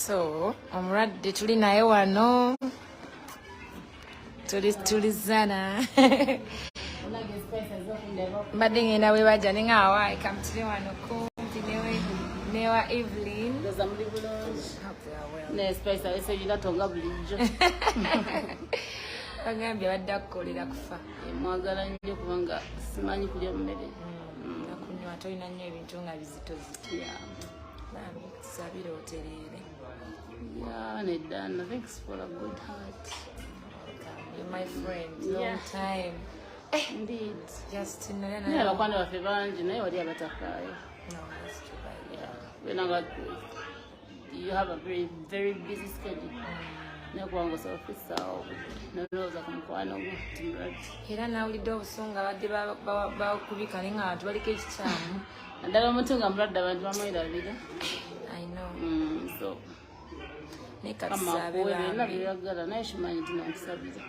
So, omulwadde tuli naye wano. Tulizana. Mbadde ngenda we bajja ne nga awaayi kamutire wano kumpi newa Evelyn. Bagambye badde akukolera kufa. Mwagala nnyo kubanga simanyi kulya mmere. Nakunywa tolina nnyo ebintu nga bizito. Bambi tusabire otereere. Yeah, Nedana, thanks for a good heart. You're my friend, long time. Indeed. Just to know. Yeah, I wonder if you're going to No, that's too bad. Yeah. We're not like, you have a very, very busy schedule. Era nawulidde obusungu abadde bakubika naye nga bantu baliko ekikyamu. Naddala omuntu nga mulwadde abantu bamwerabira. I know. So naye katusaabe bambi. Byagala naye kimanyi tunankusabira.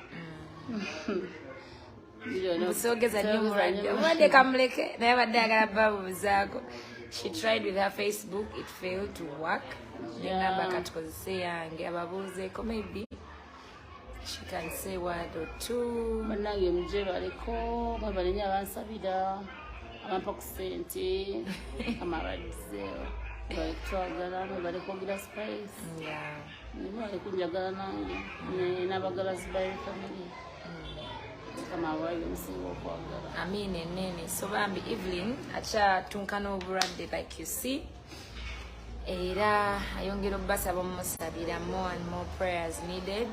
Busogeza nnyo omulwadde. Omulwadde kamuleke naye abadde agala babuuzaako. She tried with her Facebook, it failed to work. Nengamba katukozese yange ababuuzeeko maybe she can say word or two. Bannange muje baliko mwebale nnyo abansabira abampa ku ssente amalwaddize twagala mwebale kwogera space mwebale kunjagala nange n'abagala zibayo family kama abayo musinga okwagala. Amin enene. So bambi Evelyn akyatuuka n'obulwadde like you see. Era ayongera obbasaba omusabira more and more prayers needed.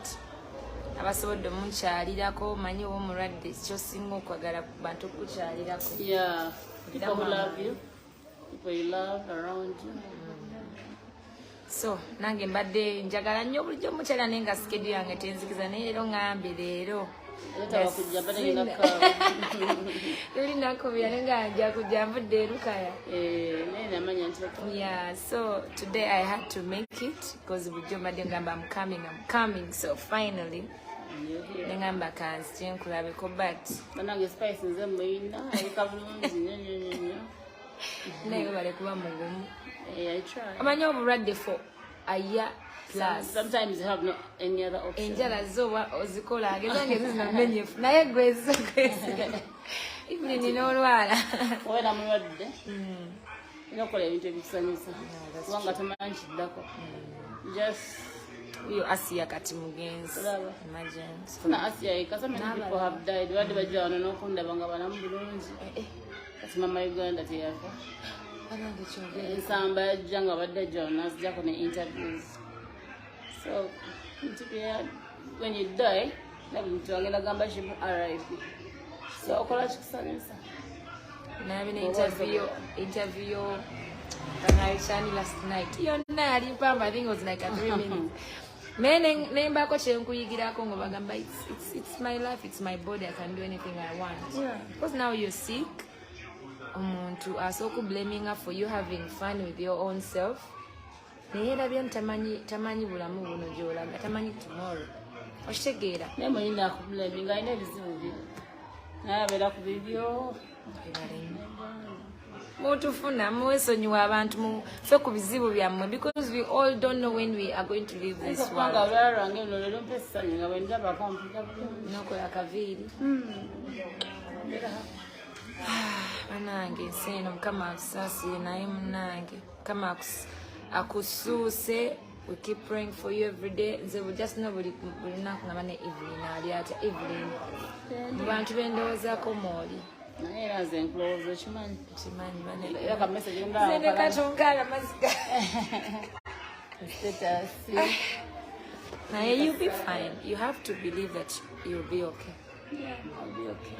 Abasobodde omukyalirako manyi oba omulwadde kyosinga okwagala bantu okukyalirako. Yeah, people who love you, people you love around you. So nange mbadde njagala nnyo bulijjo omukyala naye nga schedule yange tenzikiza naye leero ngambye leero yeah, so today I had to make it because I'm coming, so finally ngamba kansi nkulabeko but naye bale kuba mugumu amanyi obulwadde for a year plus. Sometimes you have no any other option. Enjala zoba ozikola agezange zinamenyefu naye gwezi Evelyn n'olwala wena mulwadde inokola ebintu ebikusanyusa kubanga tomanyi kiddako just uyo Asia kati mugenzi imagine na Asia eka so many people have died wadde bajja wano n'okundaba nga balamu bulungi kati mama Uganda teyafa ensamba yajja nga badde ajja wano n'azijjako ne interviews. So, when you die, you arrive. So, I have an interview and I returned last night. I think it was like a 3 minutes. It's my life, it's my body, I can do anything I want. Yeah. Because now you're sick, to also blaming her for you having fun with your own self. Nera bya tamanyi bulamu buno gyolaga tamanyi tomorrow okitegeera naye mwenyi nakubulemi nga alina ebizibu bye naye abeera ku bibyo mutufuna muwesonyiwa abantu mufe ku bizibu byammwe because we all don't know when we are going to leave this world. Olwala lwange luno leero mpa essanyu nga bwendabako mpita bulungi nokola akaviiri banange ensi eno mukama akusaasire naye munange mukama akususe. We keep praying for you every day. We just know we not going to Evelyn. Evelyn. We want to be in those accommodi. You'll be fine. You have to believe that you'll be okay. Yeah, I'll be okay.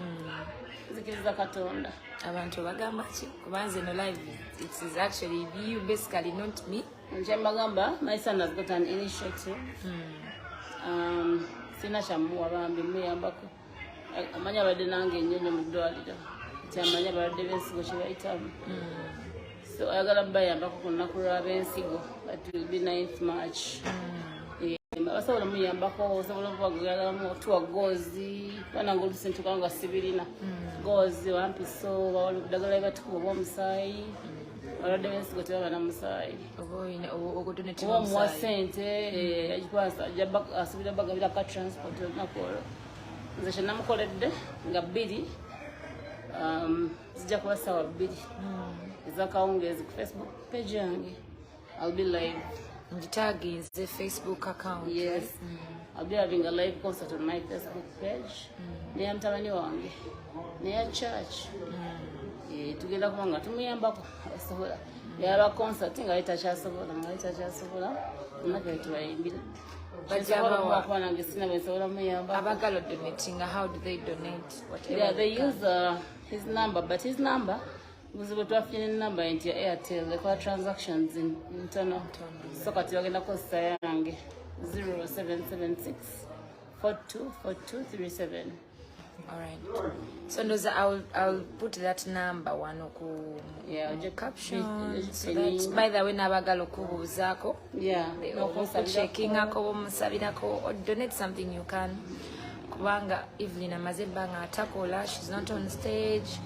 Abantu bagamba ki kubanze no live it is actually you basically not me. Njembagamba my son has got an initiative. Sina shamuwa bambi muyambako amanya badde nange nnyonyo mu ddwaliro kyamanya badde bensigo kye bayitamu. So ayagala bayambako ku lunaku lw'abensigo that will be 9th March. Basobola muyambako osobola okubagalamu tuwa gozi bananga olusentu kanga sibirina gozi wampiso bawali kudagala batukuba omusaayi abalwadde b'ensigo tebaba na musaayi okudonatinga omuwa ssente agikwasa asuubira bagabira ka transport olunaku olwo nze kye namukoledde nga 2 zijja kuba ssaawa 2 ez'akawungeezi ku Facebook page yange. I'll be live. Ngitaginze Facebook account. Yes. I'll be having a live concert on my Facebook page. Neya mtabani wange. Neya church. Tugenda kubanga tumuyambako asobola. Yaba concert nga itachyasobola naka tuwayimbira. Abagalo donating, how do they donate? Whatever. Yeah, they use his number, but his number was able to have your number into your Airtel. They call transactions in internal. So kati wagenda kosta yange 0776 424237. All right. So I'll put that number one caption. So that by the way nabagalo kubuuzako. Yeah. Checking ako musabirako or donate something you can. Kubanga Evelyn amaze banga atakola, she's not on stage.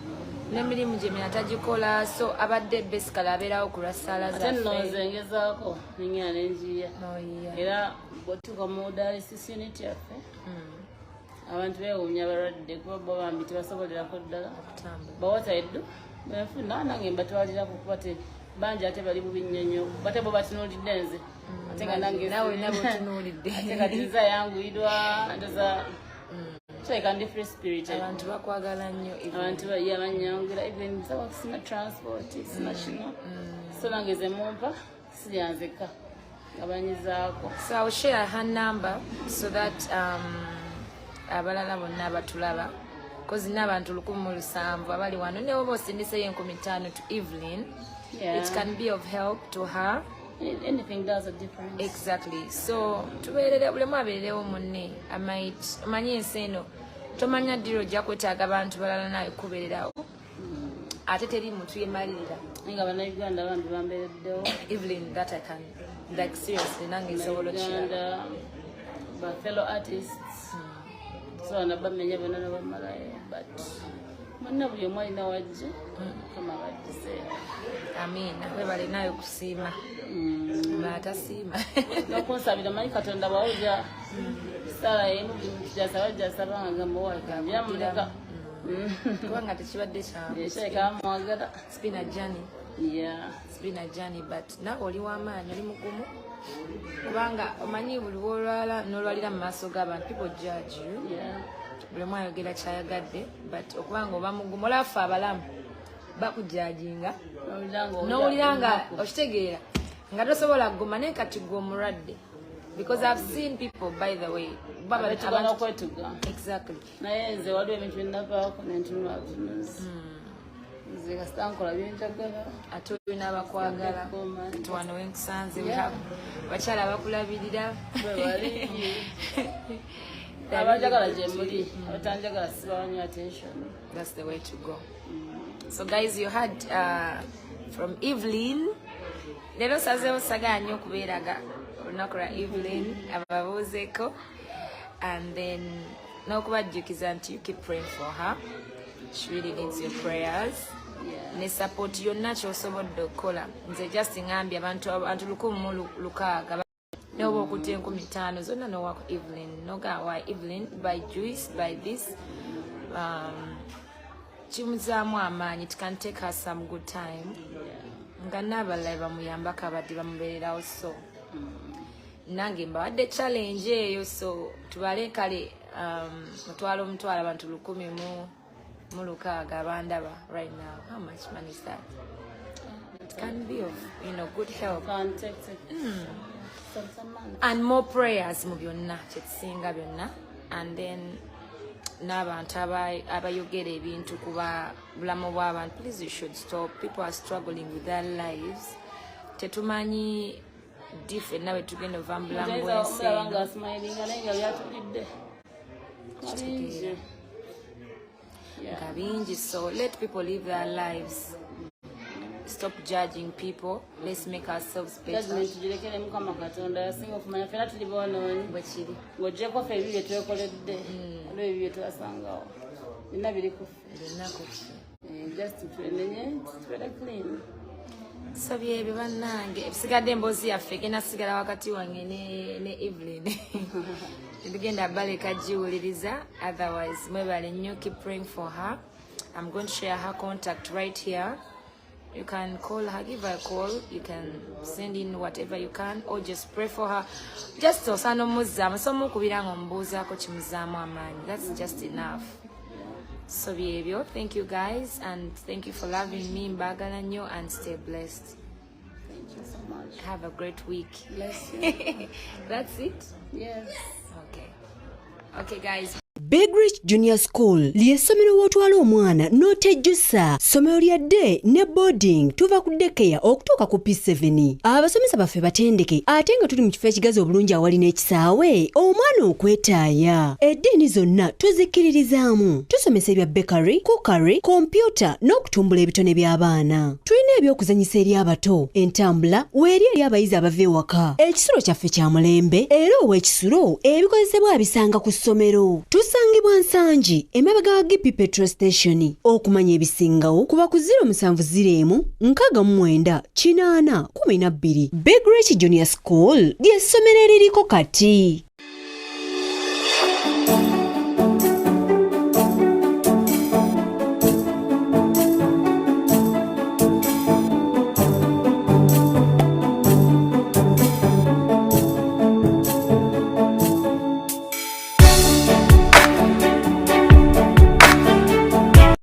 Nemirimu gye minatagikola, so abadde basically abeerawo ku Saala zaffe. Ate nno nzengezaako nennyina nenjiya. Era bw'otuuka mu dialysis unit yaffe abantu beewuunya abalwadde kuba bo bambi tebasobolerako ddala bawatayeddu benfuna nange mbatwalirako kuba bangi ate bali bubi nnyo nnyo bate bo batunuulidde nze ate nga nange nawe otunuulidde ate kati nza yanguyiddwa ndoza kyeka ndi free spirit. Abantu bakwagala nnyo abantu bannyangira even nsawa sina transport sina kino so nange ze mumpa siryanzeka abanyizaako. So I'll share her number so that abalala bonna abatulaba because n'abantu 107 abali wano ne oba osindiseyo 50 to Evelyn. It can be of help to her. Anything does a difference. Exactly. So tubeerere bulemu abeerewo munne amanyi ensi eno tomanya ddiro ojja kwetaaga abantu balala naye kubeererawo ate teri muntu yemalirira nga bannayuganda bambi bambeereddewo. Evelyn, that I can like seriously nange nsobola okiraba ba fellow artists so nabamenya bonna nabamalayo but monna buli omu alina wajje kama bagize. Amina webale nayo kusiima atasiima nokunsabira manyi Katonda bawuja Saala emu jasaba nga gamba wakambyamuleka kubanga tekibadde kyangu. Mwagala. It's been a journey. Yeah. It's been a journey but nawe oli w'amaanyi oli mugumu kubanga omanyi buli lwolwala n'olwalira mu maaso g'abantu people judge you. Yeah. Buli omu ayogera kyayagadde but okubanga oba mugumu olaffe abalamu bakujajinga n'owulira nga okitegeera nga tosobola kuguma naye kati gwe omulwadde because I've seen people by the way okwetuga. Exactly. Naye nze waliwo ebintu byenavaako nentunula butunuzi nze kasita nkola byenjagala ate olina abakwagala wano wenkusanze bakyala abakulabirira abanjagala gye muli abatanjagala sibawanyo attention. That's the way to go. So guys, you heard from Evelyn. Lero sazeewo sagala nnyo okubeeraga olunaku lwa Evelyn ababuuzeeko and then n'okubajjukiza nti you keep praying for her. She really needs your prayers. Ne support yonna ky'osobodde okukola. Nze just ngambye abantu 106 n'oba okutta 50 zonna n'owaako Evelyn. Nogawa Evelyn, buy juice, buy this. Kimuzaamu amaanyi, it can take her some good time. Nga n'abalala bamuyambako abadde bamubeererawo so nange mbawadde challenge eyo so tubale kale omutwalo abantu 106 abandaba right now. How much money is that? It can be of good help. And more prayers mu byonna kyetusinga byonna and then n'abantu abayogera ebintu kuba bulamu bw'abantu. Please you should stop. People are struggling with their lives. Tetumanyi different nawe tugenda ova mu bulamu bw'ensi nga bingi so let people live their lives. Stop judging people. Let's make ourselves better. Tugirekere Mukama Katonda yasinga okumanya fena tuli boonoonyi bwekiri ng'oggyeko ffe ebyo bye twekoledde olwo ebyo bye twasangawo byonna biri ku ffe byonna ku ffe just twenenye tubeere clean. So byebyo bannange ebisigadde emboozi yaffe genda sigala wakati wange ne Evelyn tugenda baleka giwuliriza otherwise mwebale nnyo keep praying for her. I'm going to share her contact right here. You can call her, give her a call, you can send in whatever you can or just pray for her. Just osano muzama somo kubira ngombuza ko kimuzama amani. That's just enough. So byebyo, thank you guys and thank you for loving me mbagala nnyo and stay blessed. Thank you so much. Have a great week. Bless you. That's it? Yes. Okay guys. Big Rich Junior School ly'essomero w'otwala omwana n'otejjusa ssomero lya day ne boarding tuva ku daycare okutuuka ku P7 abasomesa baffe batendeke ate nga tuli mu kifo ekigazi obulungi awali n'ekisaawe omwana okwetaaya eddiini zonna tuzikkiririzaamu tusomesa ebya bakery, cookery, kompyuta n'okutumbula ebitone by'abaana tulina ebyokuzanyisa eri abato entambula weeri eri abayizi abava ewaka ekisulo kyaffe kya mulembe era ow'ekisulo ebikozesebwa abisanga ku ssomero Sangibwa Nsanji emabega wa Gipi petrol station okumanya ebisingawo kuba ku 0701 69 8 12 Big Rich Junior School ly'essomero eririko kati.